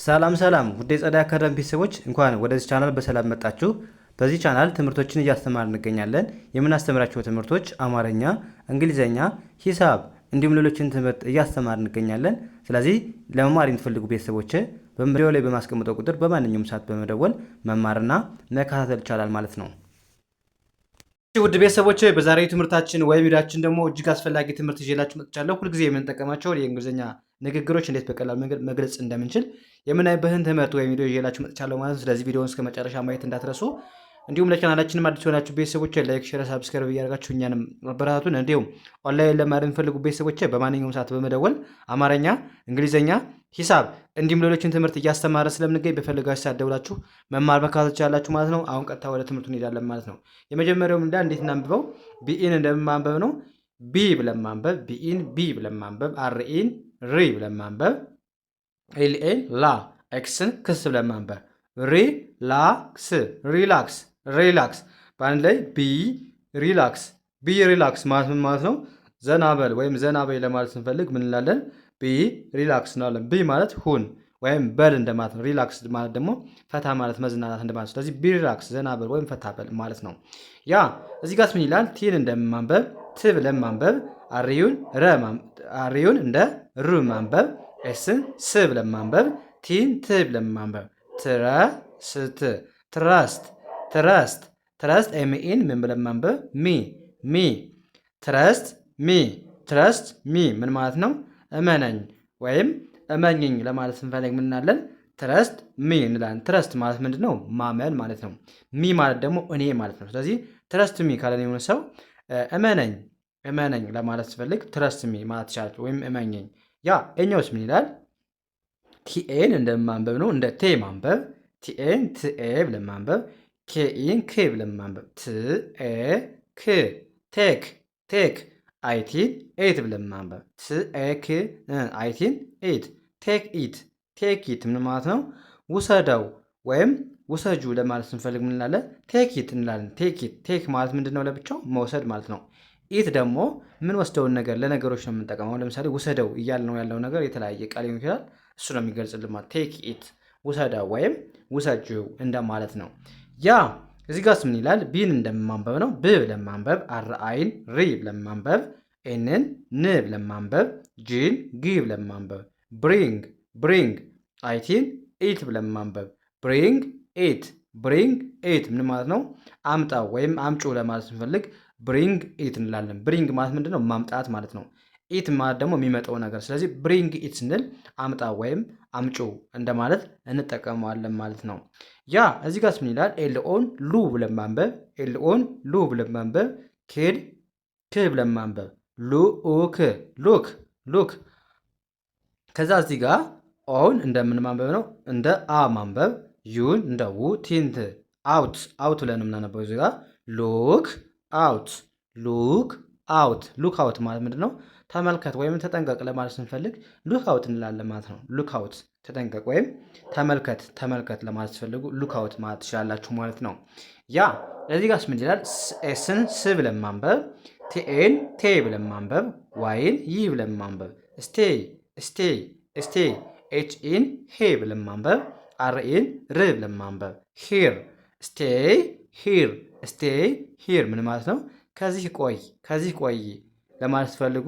ሰላም ሰላም ውድ የጸዳ አካዳሚ ቤተሰቦች እንኳን ወደዚህ ቻናል በሰላም መጣችሁ። በዚህ ቻናል ትምህርቶችን እያስተማር እንገኛለን። የምናስተምራቸው ትምህርቶች አማርኛ፣ እንግሊዘኛ፣ ሂሳብ እንዲሁም ሌሎችን ትምህርት እያስተማር እንገኛለን። ስለዚህ ለመማር የምትፈልጉ ቤተሰቦች በቪዲዮ ላይ በማስቀምጠው ቁጥር በማንኛውም ሰዓት በመደወል መማርና መከታተል ይቻላል ማለት ነው። ውድ ቤተሰቦች በዛሬው ትምህርታችን ወይም ቪዲዮአችን ደግሞ እጅግ አስፈላጊ ትምህርት ይዤላችሁ መጥቻለሁ። ሁልጊዜ የምንጠቀማቸው የእንግሊዝኛ ንግግሮች እንዴት በቀላል መንገድ መግለጽ እንደምንችል የምናይበትን ትምህርት ወይም ቪዲዮ ይዤላችሁ መጥቻለሁ ማለት ነው። ስለዚህ ቪዲዮውን እስከ መጨረሻ ማየት እንዳትረሱ። እንዲሁም ለቻናላችንም አዲስ የሆናችሁ ቤተሰቦች ላይክ፣ ሼር፣ ሰብስክራይብ እያደረጋችሁ እኛንም አበረታቱን። እንዲሁም ኦንላይን ለማድረግ የሚፈልጉ ቤተሰቦች በማንኛውም ሰዓት በመደወል አማርኛ፣ እንግሊዘኛ፣ ሂሳብ እንዲሁም ሌሎችን ትምህርት እያስተማረ ስለምንገኝ በፈለጋችሁ ሰዓት ደውላችሁ መማር መከታተል ትችላላችሁ ማለት ነው። አሁን ቀጥታ ወደ ትምህርቱ እንሄዳለን ማለት ነው። የመጀመሪያው እንዴት እናንብበው? ቢኢን እንደማንበብ ነው። ቢ ብለን ማንበብ፣ ቢኢን ቢ ብለን ማንበብ፣ አርኢን ሪ ብለን ማንበብ፣ ኤልኤን ላ ኤክስን ክስ ብለን ማንበብ፣ ሪላክስ ሪላክስ ሪላክስ በአንድ ላይ ቢ ሪላክስ ቢ ሪላክስ ማለት ምን ማለት ነው? ዘናበል ወይም ዘናበይ ለማለት ስንፈልግ ምን እንላለን? ቢ ሪላክስ እንላለን። ቢ ማለት ሁን ወይም በል እንደማለት ነው። ሪላክስ ማለት ደግሞ ፈታ ማለት መዝናናት እንደማለት ነው። ስለዚህ ቢ ሪላክስ ዘናበል ወይም ፈታ በል ማለት ነው። ያ እዚህ ጋር ምን ይላል? ቲን እንደማንበብ ት ብለን ማንበብ፣ አሪዩን እንደ ሩ ማንበብ፣ ኤስን ስ ብለን ማንበብ፣ ቲን ት ብለን ማንበብ፣ ትረስት ትረስት ትረስት ኤምኢን ምን ብለን ማንበብ? ሚ ትረስት ሚ ምን ማለት ነው? እመነኝ ወይም እመኝኝ ለማለት ስንፈልግ ምን እንላለን? ትረስት ሚ እንላለን። ትረስት ማለት ምንድን ነው? ማመን ማለት ነው። ሚ ማለት ደግሞ እኔ ማለት ነው። ስለዚህ ትረስት ሚ ካለን የሆነ ሰው እመነኝ ለማለት ስፈልግ ትረስት ሚ ማለት ይቻላል፣ ወይም እመኘኝ። ያ እኛውስ ምን ይላል? ቲኤን እንደማንበብ ነው። እንደ ቴ ማንበብ፣ ቲኤን ትኤ ብለን ማንበብ፣ ኬኢን ኬ ብለን ማንበብ፣ ትኤ ክ ቴክ አይቲን ኤት ብለን ማንበብ፣ ትኤክ አይቲን ኤት ቴክ ኢት ምን ማለት ነው? ውሰደው ወይም ውሰጁ ለማለት ስንፈልግ ምን እንላለን? ቴክ ኢት እንላለን። ቴክ ማለት ምንድን ነው? ለብቻው መውሰድ ማለት ነው። ኢት ደግሞ ምን ወስደውን ነገር ለነገሮች ነው የምንጠቀመው። ለምሳሌ ውሰደው እያል ነው ያለው ነገር የተለያየ ቃል ሊሆን ይችላል። እሱ ነው የሚገልጽልን ማለት ቴክ ኢት ውሰደው ወይም ውሰጂው እንደማለት ነው። ያ እዚህ ጋርስ ምን ይላል? ቢን እንደማንበብ ነው። ብ ብለን ማንበብ፣ አርአይን ሪ ብለን ማንበብ፣ ኤንን ን ብለን ማንበብ፣ ጂን ጊ ብለን ማንበብ፣ ብሪንግ አይቲን ኢት ብለን ማንበብ፣ ብሪንግ ኢት ምን ማለት ነው? አምጣው ወይም አምጩ ለማለት ስንፈልግ ብሪንግ ኢት እንላለን። ብሪንግ ማለት ምንድን ነው? ማምጣት ማለት ነው። ኢት ማለት ደግሞ የሚመጣው ነገር። ስለዚህ ብሪንግ ኢት ስንል አምጣ ወይም አምጩ እንደማለት እንጠቀመዋለን ማለት ነው። ያ እዚህ ጋር ምን ይላል? ኤልኦን ሉ ብለን ማንበብ፣ ኤልኦን ሉ ብለን ማንበብ፣ ኬድ ክ ብለን ማንበብ፣ ሉክ ከዛ እዚህ ጋር ኦን እንደምን ማንበብ ነው? እንደ አ ማንበብ፣ ዩን እንደ ው፣ ቲንት አውት ብለን የምናነበው እዚህ ጋር ሉክ አውት ማለት ምንድን ነው? ተመልከት ወይም ተጠንቀቅ ለማለት ስንፈልግ ሉክ አውት እንላለን ማለት ነው። ሉክ አውት ተጠንቀቅ ወይም ተመልከት ለማለት ስፈልጉ ሉክ አውት ማለት ትችላላችሁ ማለት ነው። ያ እዚህ ጋር ምን ይላል? ኤስን ስ ብለን ማንበብ፣ ቲኤን ቴ ብለን ማንበብ፣ ዋይን ይ ብለን ማንበብ፣ ስቴይ ኤችኢን ሄ ብለን ማንበብ፣ አርኢን ር ብለን ማንበብ፣ ስቴይ ሂር ምን ማለት ነው? ከዚህ ቆይ ለማለት ስትፈልጉ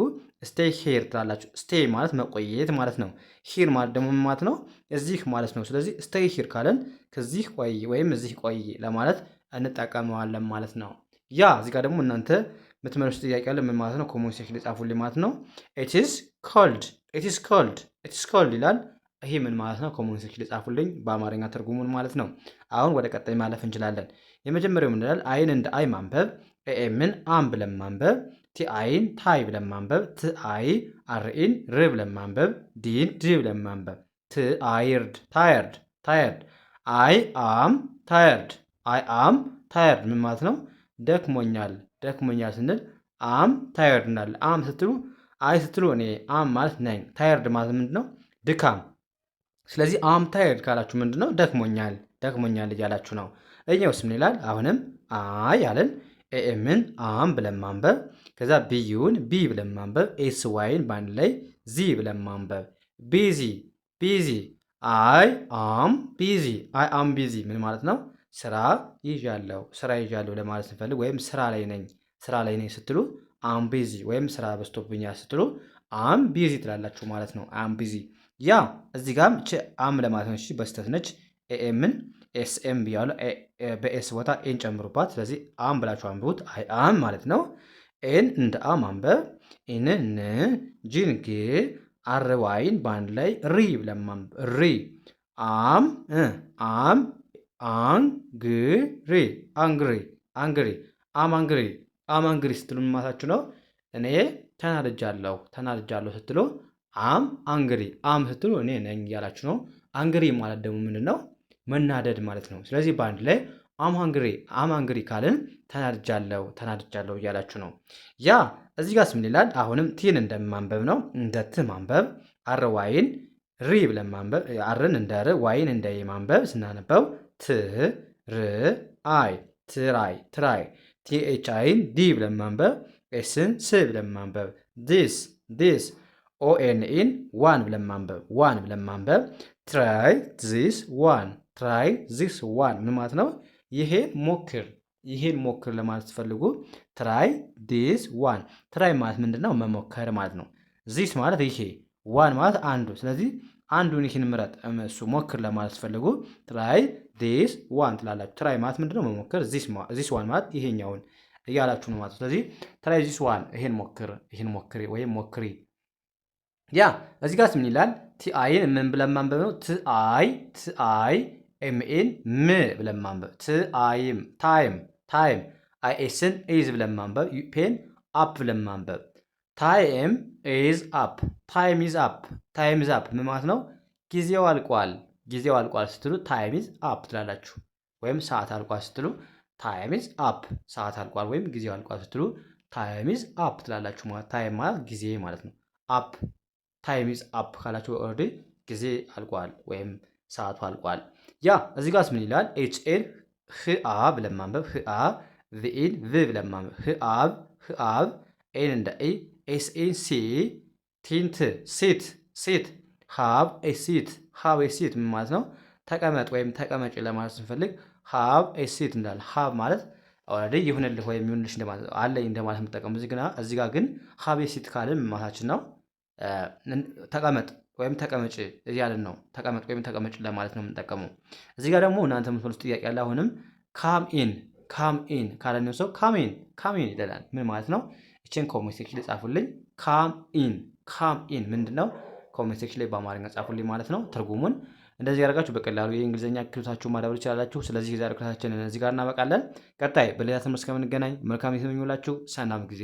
ስቴይ ሂር ትላላችሁ። ስቴይ ማለት መቆየት ማለት ነው። ሂር ማለት ደግሞ ማለት ነው እዚህ ማለት ነው። ስለዚህ ስቴይ ሂር ካለን ከዚህ ቆይ ወይም እዚህ ቆይ ለማለት እንጠቀመዋለን ማለት ነው። ያ እዚህ ጋር ደግሞ እናንተ የምትመልሱት ጥያቄ ያለ ምን ማለት ነው? ኮሜንት ሴክሽን ጻፉልኝ ማለት ነው። ኢትስ ኮልድ ይላል። ይሄ ምን ማለት ነው? ኮሜንት ሴክሽን ጻፉልኝ በአማርኛ ትርጉሙን ማለት ነው። አሁን ወደ ቀጣይ ማለፍ እንችላለን። የመጀመሪያው ምን ይላል? አይን እንደ አይ ማንበብ፣ ኤኤምን አም ብለን ማንበብ፣ ቲአይን ታይ ብለን ማንበብ፣ ትአይ አርኢን ር ብለን ማንበብ፣ ዲን ድ ብለን ማንበብ፣ ታየርድ አይ አም ታየርድ ምን ማለት ነው? ደክሞኛል ስንል አም ታየርድ እናለን። አም ስትሉ አይ ስትሉ እኔ አም ማለት ነኝ። ታየርድ ማለት ምንድን ነው? ድካም። ስለዚህ አም ታየርድ ካላችሁ ምንድን ነው? ደክሞኛል እያላችሁ ነው። እኛውስ ምን ይላል? አሁንም አይ አለን። ኤኤምን አም ብለን ማንበብ፣ ከዛ ቢዩን ቢ ብለን ማንበብ፣ ኤስ ዋይን በአንድ ላይ ዚ ብለን ማንበብ፣ ቢዚ አይ አም ቢዚ አይ አም ቢዚ ምን ማለት ነው? ስራ ይዣለሁ ለማለት ስንፈልግ ወይም ስራ ላይ ነኝ ስትሉ አም ቢዚ ወይም ስራ በዝቶብኛል ስትሉ አም ቢዚ ትላላችሁ ማለት ነው። አም ቢዚ ያ እዚህ ጋርም አም ለማለት ነው። እሺ በስተት ነች። ኤኤምን ኤስኤም ብያለሁ። በኤስ ቦታ ኤን ጨምሩባት። ስለዚህ አም ብላችሁ አንብቡት። አይ አም ማለት ነው። ኤን እንደ አ ማንበብ፣ ኢን ን፣ ጂን ግ፣ አርዋይን በአንድ ላይ ሪ ብለን ማንበብ ሪ። አም አም አንግሪ አንግሪ አንግሪ አም አንግሪ አም አንግሪ ስትሉ ማታችሁ ነው። እኔ ተናድጃለሁ ስትሉ አም አንግሪ አም ስትሉ እኔ ነኝ እያላችሁ ነው። አንግሪ ማለት ደግሞ ምንድን ነው? መናደድ ማለት ነው። ስለዚህ በአንድ ላይ አም አንግሪ ካልን ተናድጃለሁ እያላችሁ ነው። ያ እዚህ ጋር ምን ይላል? አሁንም ቲን እንደማንበብ ነው። እንደ ት ማንበብ፣ አር ዋይን ሪ ብለን ማንበብ፣ አርን እንደ ር ዋይን እንደ ማንበብ ስናነበው ት ር አይ ትራይ ቲኤች አይን ዲ ብለን ማንበብ፣ ኤስን ስ ብለን ማንበብ፣ ዲስ ኦኤንኢን ዋን ብለን ማንበብ ትራይ ዚስ ዋን ምን ማለት ነው? ይሄን ሞክር ለማለት ትፈልጉ ትራይ ዲስ ዋን። ትራይ ማለት ምንድን ነው? መሞከር ማለት ነው። ዚስ ማለት ይሄ፣ ዋን ማለት አንዱ። ስለዚህ አንዱን ይህን ምረጥ እሱ ሞክር ለማለት ትፈልጉ ትራይ ዲስ ዋን ትላላችሁ። ትራይ ማለት ምንድን ነው? መሞከር። ዚስ ዋን ማለት ይሄኛውን እያላችሁ ነው ማለት። ስለዚህ ትራይ ዚስ ዋን፣ ይሄን ሞክሪ ወይም ሞክሪ። ያ እዚህ ጋር ምን ይላል? ቲአይን ምን ብለን ማንበብ ነው? ትአይ ኤምኤን ም ብለን ማንበብ ታይም አይኤስን ኢዝ ብለን ማንበብ ፔን አፕ ብለን ማንበብ ታይም ኢዝ አፕ ምን ማለት ነው? ጊዜው አልቋል ስትሉ ታይም ኢዝ አፕ ትላላችሁ። ወይም ሰዓት አልቋል ስትሉ ታይም ኢዝ አፕ ሰዓት አልቋል ወይም ጊዜው አልቋል ስትሉ ታይም ኢዝ አፕ ትላላችሁ። ማለት ታይም ማለት ጊዜ ማለት ነው። አፕ ታይም ኢዝ አፕ ካላችሁ ኦልሬዲ ጊዜ አልቋል ወይም ሰዓቱ አልቋል። ያ እዚህ ጋር ምን ይላል? ኤችኤን ህአ ብለን ማንበብ ቪኢን ቭ ብለን ማንበብ ህአብ ኤን እንደ ኤ ኤስኤን ሲ ቲንት ሲት ሃብ ኤ ሲት ምን ማለት ነው? ተቀመጥ ወይም ተቀመጭ ለማለት ስንፈልግ ሃብ ኤ ሲት እንዳለ ሃብ ማለት ኦልሬዲ ይሁንልህ ወይም ይሁንልሽ እንደማለት አለኝ እንደማለት የምጠቀሙ እዚህ ጋር ግን ሃብ ኤ ሲት ካልን ምን ማለታችን ነው? ተቀመጥ ወይም ተቀመጭ እያልን ነው። ተቀመጥ ወይም ተቀመጭ ለማለት ነው የምንጠቀመው። እዚህ ጋር ደግሞ እናንተ የምትመልሱት ጥያቄ ያለ አሁንም ካም ኢን ካለነው ሰው ካም ኢን ይላል። ምን ማለት ነው? እቺን ኮሜንት ሴክሽን ላይ ጻፉልኝ። ካም ኢን ምንድነው? ኮሜንት ሴክሽን ላይ በአማርኛ ጻፉልኝ ማለት ነው ትርጉሙን። እንደዚህ ያደርጋችሁ በቀላሉ የእንግሊዝኛ ክህሎታችሁ ማዳበር ይችላላችሁ። ስለዚህ የዛሬው ክላሳችንን እዚህ ጋር እናበቃለን። ቀጣይ በሌላ ትምህርት እስከምንገናኝ መልካም ጊዜ ተመኙላችሁ። ሰላም ጊዜ